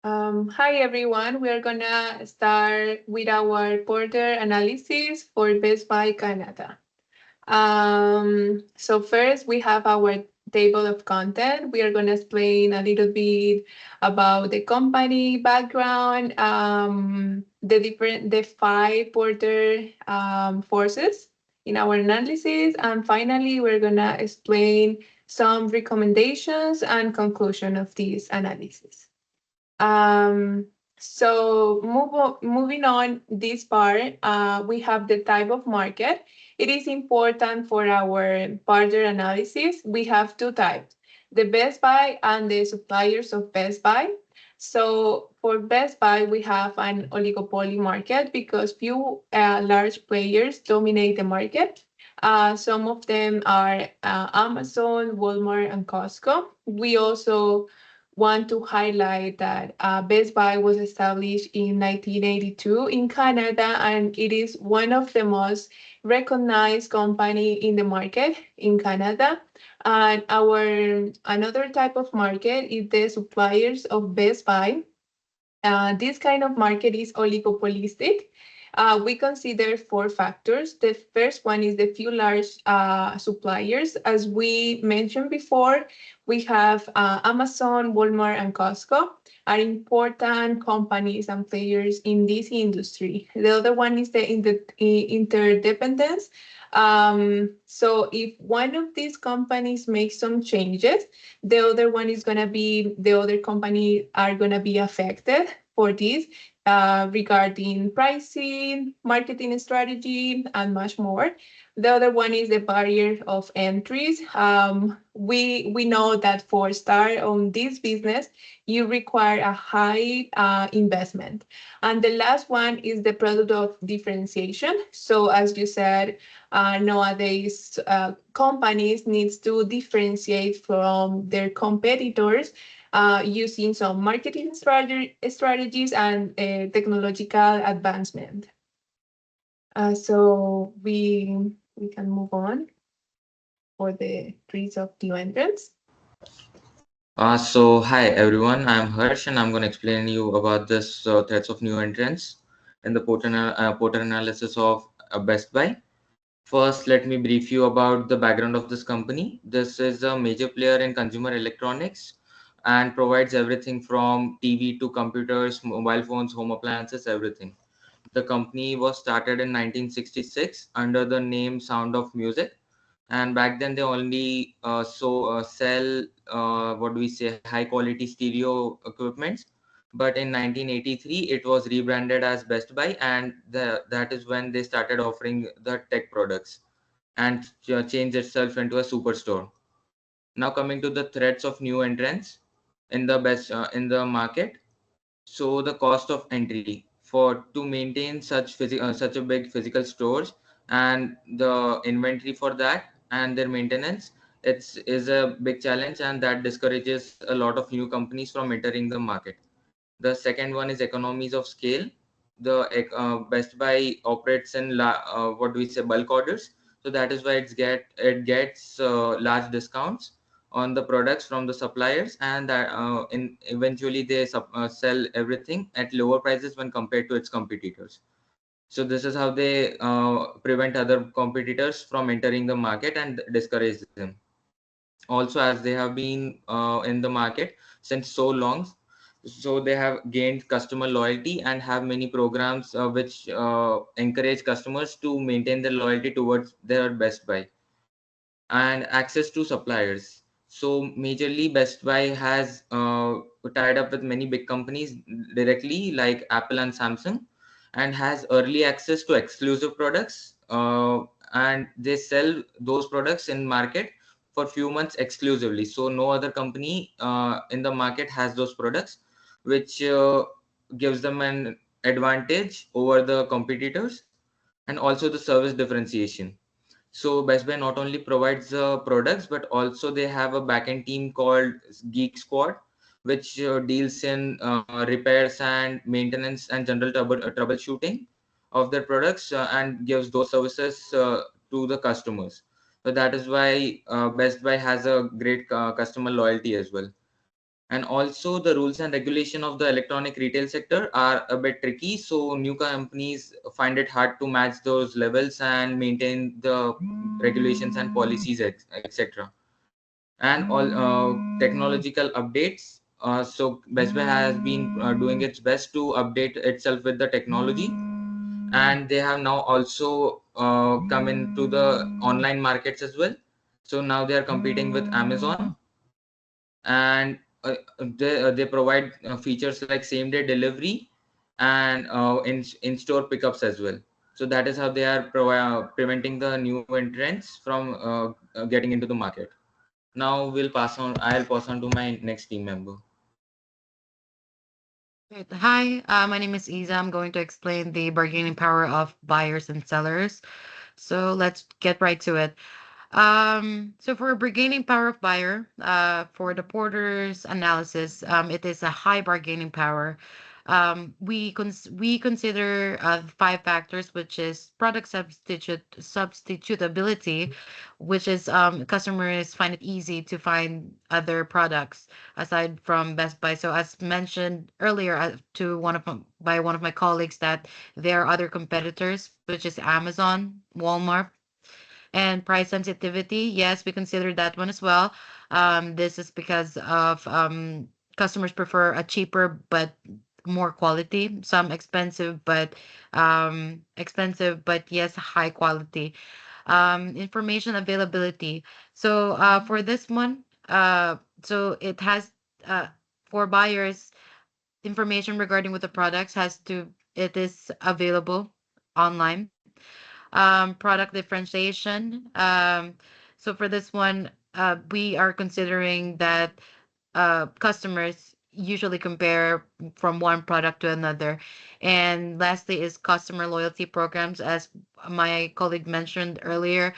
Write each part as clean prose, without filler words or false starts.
Hi everyone. We're gonna start with our border analysis for Best Buy Canada. So first we have our table of content. We are gonna explain a little bit about the company background, the five border forces in our analysis, and finally we're gonna explain some recommendations and conclusion of this analysis. Um, moving on this part, we have the type of market. It is important for our further analysis. We have two types, the Best Buy and the suppliers of Best Buy. So for Best Buy, we have an oligopoly market because few large players dominate the market. Some of them are Amazon, Walmart, and Costco. We also want to highlight that Best Buy was established in 1982 in Canada, and it is one of the most recognized company in the market in Canada. And our another type of market is the suppliers of Best Buy. This kind of market is oligopolistic. We consider four factors. The first one is the few large suppliers. As we mentioned before, we have Amazon, Walmart, and Costco are important companies and players in this industry. The other one is the interdependence. So if one of these companies makes some changes, the other company are gonna be affected for this regarding pricing, marketing strategy, and much more. The other one is the barrier of entries. We know that for start on this business, you require a high investment. And the last one is the product of differentiation. So as you said, nowadays companies needs to differentiate from their competitors using some marketing strategies and technological advancement. So we can move on for the trees of new entrants. Hi everyone, I'm Harsh and I'm going to explain you about this threats of new entrants in the portal analysis of Best Buy. First, let me brief you about the background of this company. This is a major player in consumer electronics and provides everything from TV to computers, mobile phones, home appliances, everything. The company was started in 1966 under the name Sound of Music, and back then they only sell what do we say, high quality stereo equipments. But in 1983 it was rebranded as Best Buy, and that is when they started offering the tech products and changed itself into a superstore. Now coming to the threats of new entrants in the market. So the cost of entry for to maintain such a big physical stores, and the inventory for that and their maintenance, it's is a big challenge, and that discourages a lot of new companies from entering the market. The second one is economies of scale. Best Buy operates in what do we say, bulk orders, so that is why it gets large discounts on the products from the suppliers, and that eventually they sell everything at lower prices when compared to its competitors. So this is how they prevent other competitors from entering the market and discourage them. Also, as they have been in the market since so long, so they have gained customer loyalty and have many programs which encourage customers to maintain their loyalty towards their Best Buy. And access to suppliers. So majorly Best Buy has tied up with many big companies directly, like Apple and Samsung, and has early access to exclusive products, and they sell those products in market for few months exclusively. So no other company in the market has those products, which gives them an advantage over the competitors. And also the service differentiation. So Best Buy not only provides products, but also they have a backend team called Geek Squad, which deals in repairs and maintenance and general troubleshooting of their products, and gives those services to the customers. So that is why Best Buy has a great customer loyalty as well. And also the rules and regulation of the electronic retail sector are a bit tricky, so new companies find it hard to match those levels and maintain the regulations and policies, etc. And all technological updates. So Best Buy has been doing its best to update itself with the technology, and they have now also come into the online markets as well. So now they are competing with Amazon, and they provide features like same day delivery and in store pickups as well. So that is how they are preventing the new entrants from getting into the market. Now I'll pass on to my next team member. Great. Hi, my name is Isa. I'm going to explain the bargaining power of buyers and sellers. So let's get right to it. So for bargaining power of buyer, for the Porter's analysis, it is a high bargaining power. We consider five factors, which is product substitutability, which is customers find it easy to find other products aside from Best Buy. So as mentioned earlier to by one of my colleagues that there are other competitors, which is Amazon, Walmart, and price sensitivity. Yes, we consider that one as well. This is because of customers prefer a cheaper but more quality, some expensive but yes, high quality. Information availability. So for this one, so it has uh, for buyers, information regarding what the products it is available online. Product differentiation. So for this one, we are considering that customers usually compare from one product to another. And lastly is customer loyalty programs. As my colleague mentioned earlier,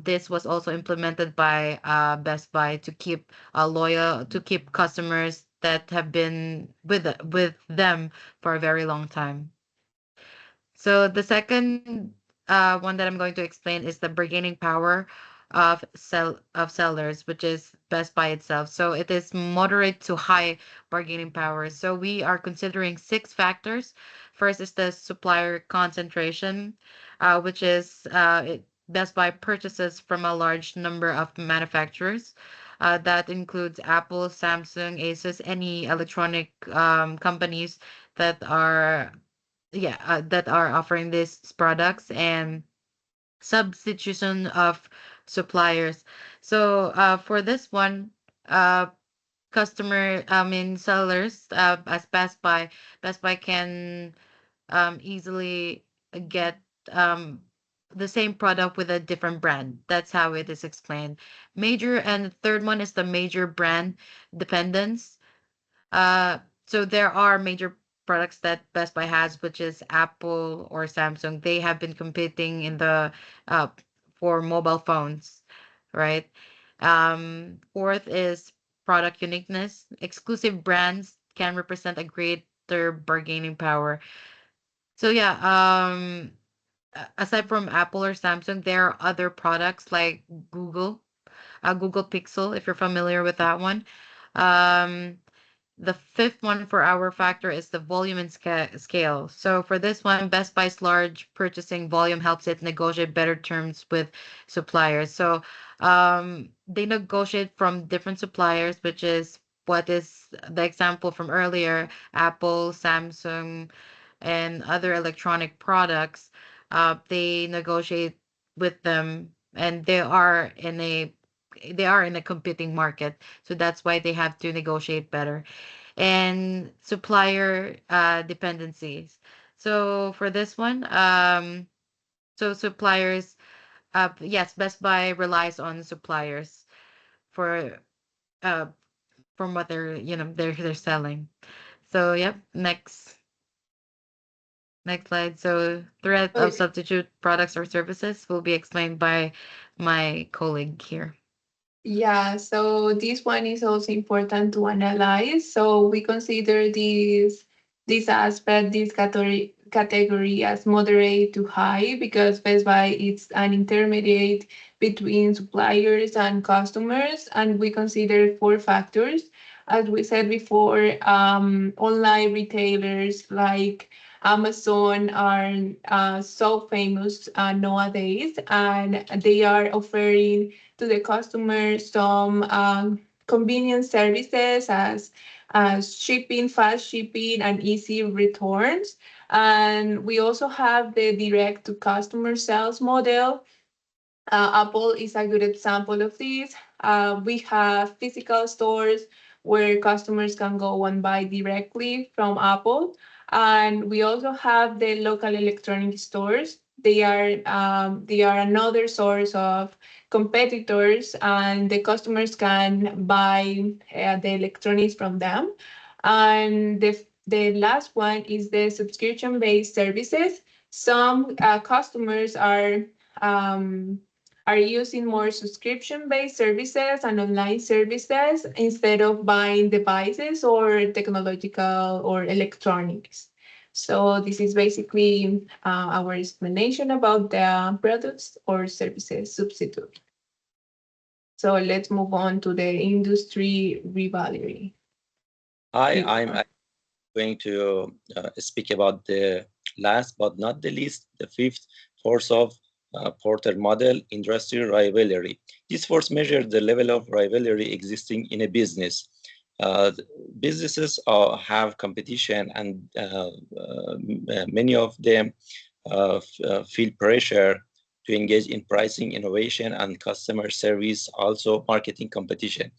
this was also implemented by Best Buy to keep to keep customers that have been with them for a very long time. So the second one that I'm going to explain is the bargaining power of sellers, which is Best Buy itself. So it is moderate to high bargaining power. So we are considering six factors. First is the supplier concentration, which is Best Buy purchases from a large number of manufacturers. That includes Apple, Samsung, Asus, any electronic companies that are that are offering these products, and substitution of suppliers. So for this one, sellers, as Best Buy can easily get um, the same product with a different brand. That's how it is explained. Major, and the third one is the major brand dependence. uh, so there are major products that Best Buy has, which is Apple or Samsung. They have been competing in the uh for mobile phones, right? Fourth is product uniqueness. Exclusive brands can represent a greater bargaining power. So yeah, aside from Apple or Samsung, there are other products like Google Pixel, if you're familiar with that one. Um, the fifth one for our factor is the volume and scale. So for this one, Best Buy's large purchasing volume helps it negotiate better terms with suppliers. So they negotiate from different suppliers, which is what is the example from earlier, Apple, Samsung, and other electronic products. They negotiate with them, and they are in a competing market, so that's why they have to negotiate better. And supplier dependencies. So for this one, so suppliers, yes, Best Buy relies on suppliers for uh from what they're selling. So yep, next slide. So threat of Okay. substitute products or services will be explained by my colleague here. Yeah, so this one is also important to analyze. So we consider this category as moderate to high because Best Buy is an intermediate between suppliers and customers, and we consider four factors. as we said before, online retailers like Amazon are so famous nowadays, and they are offering to the customers some convenient services as shipping, fast shipping, and easy returns. And we also have the direct to customer sales model. Apple is a good example of this. We have physical stores where customers can go and buy directly from Apple. And we also have the local electronic stores. They are another source of competitors, and the customers can buy the electronics from them. And the last one is the subscription-based services. Some customers um, are using more subscription-based services and online services instead of buying devices or technological or electronics. So this is basically our explanation about the products or services substitute. So let's move on to the industry rivalry. I'm going to speak about the last but not the least, the fifth force of Porter model, industry rivalry. This force measures the level of rivalry existing in a business. Businesses have competition, and many of them feel pressure to engage in pricing, innovation, and customer service, also marketing competition.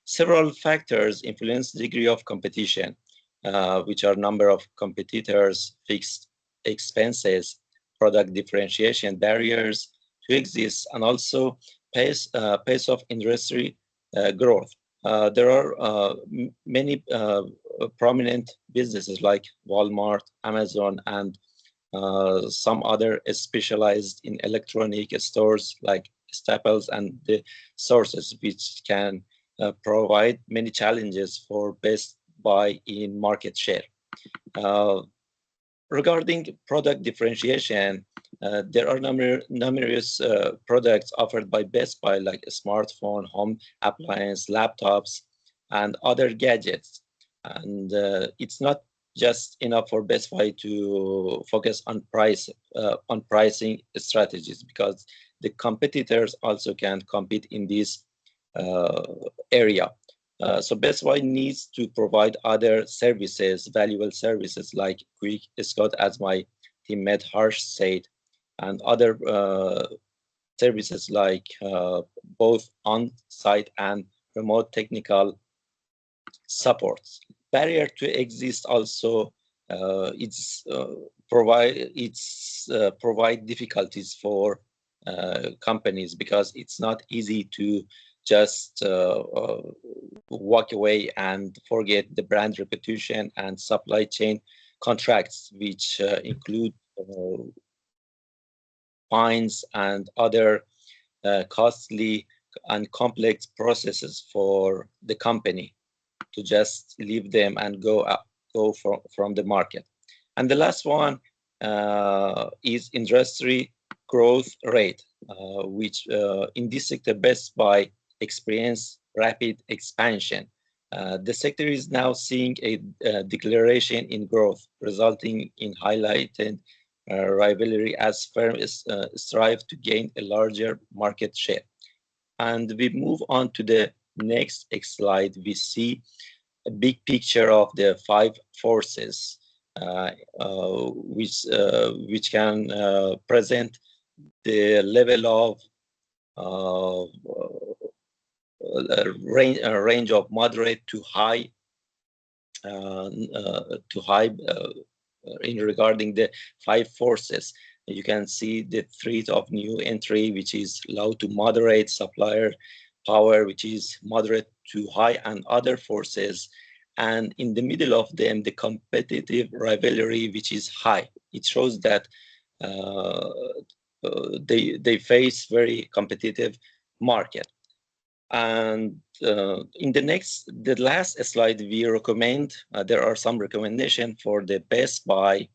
Several factors influence the degree of competition, which are number of competitors, fixed expenses, product differentiation barriers to exist, and also pace of industry growth. There are many prominent businesses like Walmart, Amazon, and some other specialized in electronic stores like Staples and the sources, which can provide many challenges for Best Buy in market share. Regarding product differentiation, there are numerous products offered by Best Buy, like a smartphone, home appliance, laptops, and other gadgets. And it's not just enough for Best Buy to focus on pricing strategies, because the competitors also can compete in this area. So Best Buy needs to provide other services, valuable services like Quick Scout, as my teammate Harsh said, and other services like both on-site and remote technical supports. Barrier to exist also provide difficulties for companies, because it's not easy to just walk away and forget the brand reputation and supply chain contracts, which include fines and other costly and complex processes for the company to just leave them and go from the market. And the last one is industry growth rate, which in this sector Best Buy experience rapid expansion. The sector is now seeing a declaration in growth, resulting in highlighted rivalry as firms strive to gain a larger market share. And we move on to the next slide. We see a big picture of the 5 forces, which can present the level of range of moderate to high in regarding the 5 forces. You can see the threat of new entry, which is low to moderate, supplier power, which is moderate to high, and other forces. And in the middle of them, the competitive rivalry, which is high. It shows that they face very competitive market. And in the last slide, we recommend, there are some recommendations for the Best Buy.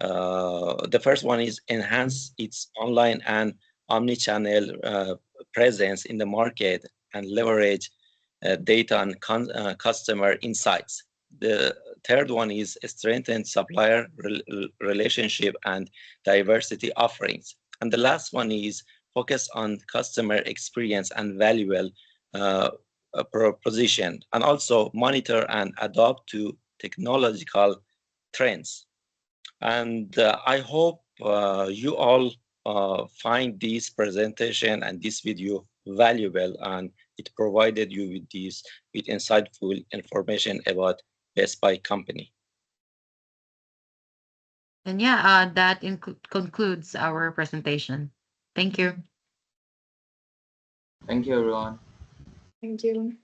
The first one is enhance its online and omni-channel presence in the market and leverage data and customer insights. The third one is strengthen supplier relationship and diversity offerings. And the last one is focus on customer experience and valuable proposition, and also monitor and adapt to technological trends. And I hope you all find this presentation and this video valuable, and it provided you with insightful information about Best Buy company. And yeah, that concludes our presentation. Thank you. Thank you, everyone. Thank you.